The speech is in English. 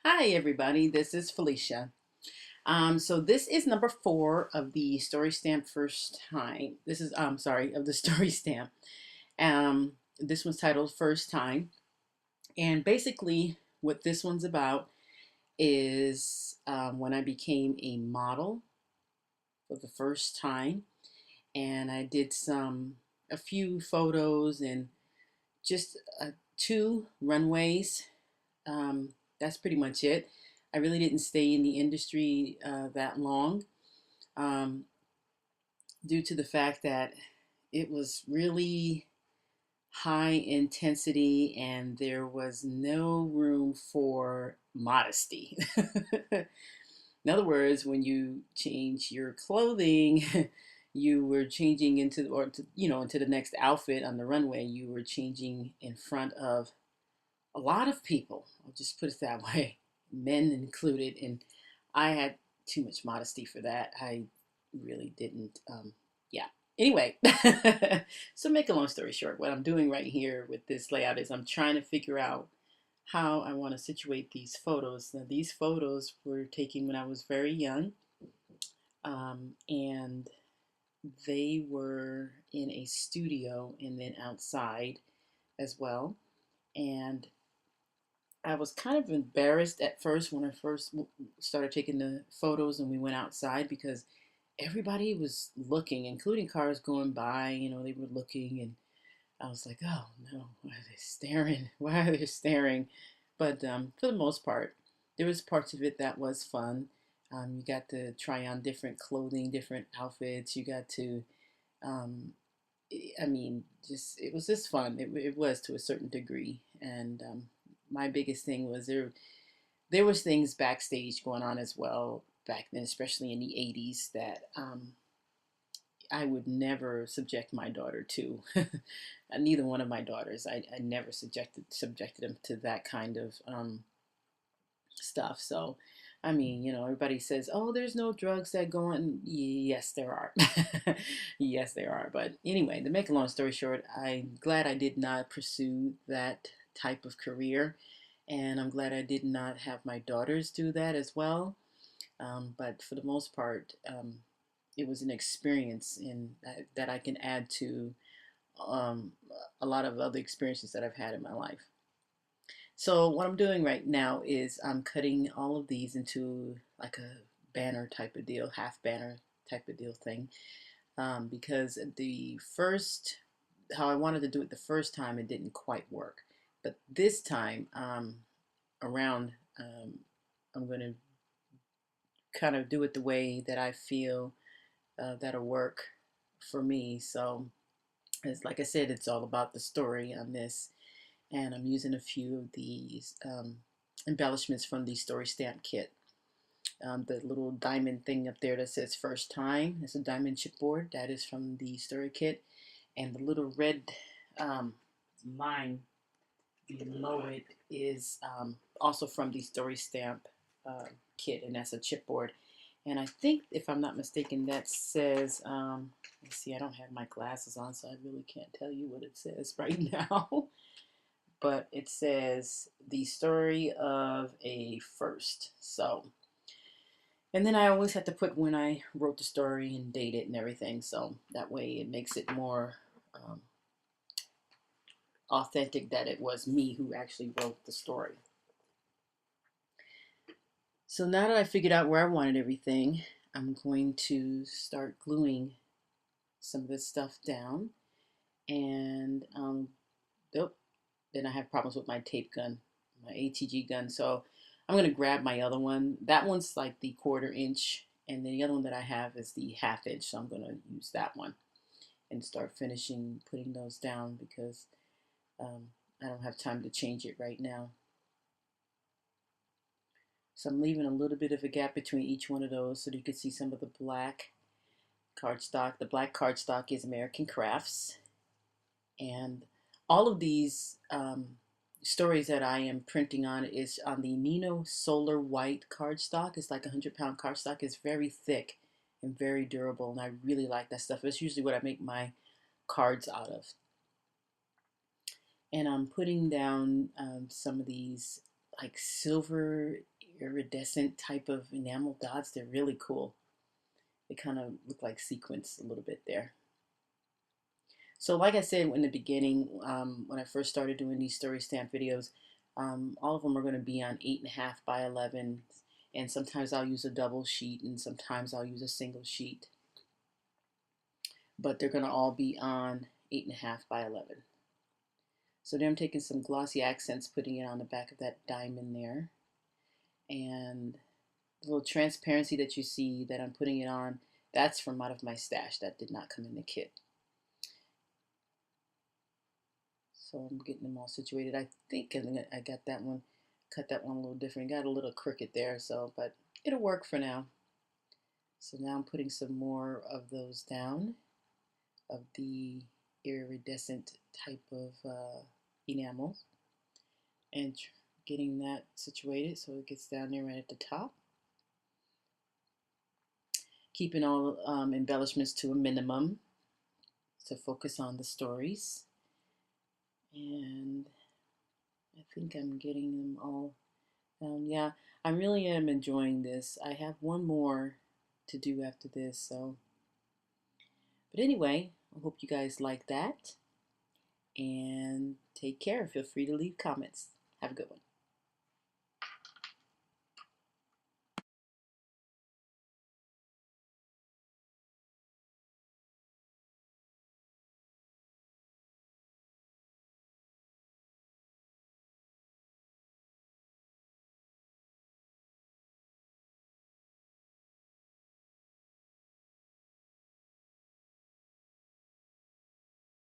Hi, everybody. This is Felicia. So this is number 4 of the Story Stamp First Time. This is, sorry, of the Story Stamp. This one's titled First Time. And basically, what this one's about is when I became a model for the first time. And I did a few photos and just 2 runways. That's pretty much it. I really didn't stay in the industry that long um, due to the fact that it was really high intensity and there was no room for modesty. In other words, when you change your clothing, you were changing into into the next outfit on the runway. You were changing in front of a lot of people. I'll just put it that way, men included. And I had too much modesty for that. I really didn't. Yeah. Anyway, so make a long story short, what I'm doing right here with this layout is I'm trying to figure out how I want to situate these photos. Now, these photos were taken when I was very young, and they were in a studio and then outside as well. And I was kind of embarrassed at first when I first started taking the photos and we went outside because everybody was looking, including cars going by. They were looking, and I was like, oh no, why are they staring? Why are they staring? But for the most part, there was parts of it that was fun. You got to try on different clothing, different outfits. You got to, um, I mean, just it was just fun. It was to a certain degree, and my biggest thing was there was things backstage going on as well back then, especially in the 80s, that I would never subject my daughter to. Neither one of my daughters. I never subjected them to that kind of stuff. So, I mean, everybody says, "Oh, there's no drugs that go on." Yes, there are. Yes, there are. But anyway, to make a long story short, I'm glad I did not pursue that type of career, and I'm glad I did not have my daughters do that as well. But for the most part, it was an experience in that I can add to um, a lot of other experiences that I've had in my life. So what I'm doing right now is I'm cutting all of these into like a banner type of deal, half banner type of deal thing, because how I wanted to do it the first time, it didn't quite work. But this time around, I'm going to kind of do it the way that I feel that'll work for me. So, it's like I said, it's all about the story on this, and I'm using a few of these embellishments from the Story Stamp Kit. The little diamond thing up there that says "First Time" is a diamond chipboard. That is from the Story Kit, and the little red line below it is also from the Story Stamp Kit, and that's a chipboard. And I think, if I'm not mistaken, that says, let's see, I don't have my glasses on, so I really can't tell you what it says right now. But it says the story of a first. So, and then I always have to put when I wrote the story and date it and everything. So that way it makes it more um, authentic that it was me who actually wrote the story. So now that I figured out where I wanted everything, I'm going to start gluing some of this stuff down. And nope, then I have problems with my tape gun, my ATG gun. So I'm going to grab my other one. That one's like the 1/4 inch, and the other one that I have is the 1/2 inch. So I'm going to use that one and start finishing putting those down because um, I don't have time to change it right now. So I'm leaving a little bit of a gap between each one of those so that you can see some of the black cardstock. The black cardstock is American Crafts. And all of these stories that I am printing on is on the Nino Solar White cardstock. It's like 100-pound cardstock. It's very thick and very durable, and I really like that stuff. It's usually what I make my cards out of. And I'm putting down some of these like silver iridescent type of enamel dots. They're really cool. They kind of look like sequins a little bit there. So like I said in the beginning, when I first started doing these story stamp videos, all of them are going to be on 8.5 by 11, and sometimes I'll use a double sheet and sometimes I'll use a single sheet. But they're going to all be on 8.5 by 11. So then I'm taking some glossy accents, putting it on the back of that diamond there. And the little transparency that you see that I'm putting it on, that's from out of my stash. That did not come in the kit. So I'm getting them all situated. I think I got that one, cut that one a little different. Got a little crooked there, so, but it'll work for now. So now I'm putting some more of those down, of the iridescent type of enamel, and getting that situated so it gets down there right at the top. Keeping all embellishments to a minimum to focus on the stories. And I think I'm getting them all down. Yeah, I really am enjoying this. I have one more to do after this, so. But anyway, I hope you guys like that. And take care. Feel free to leave comments. Have a good one.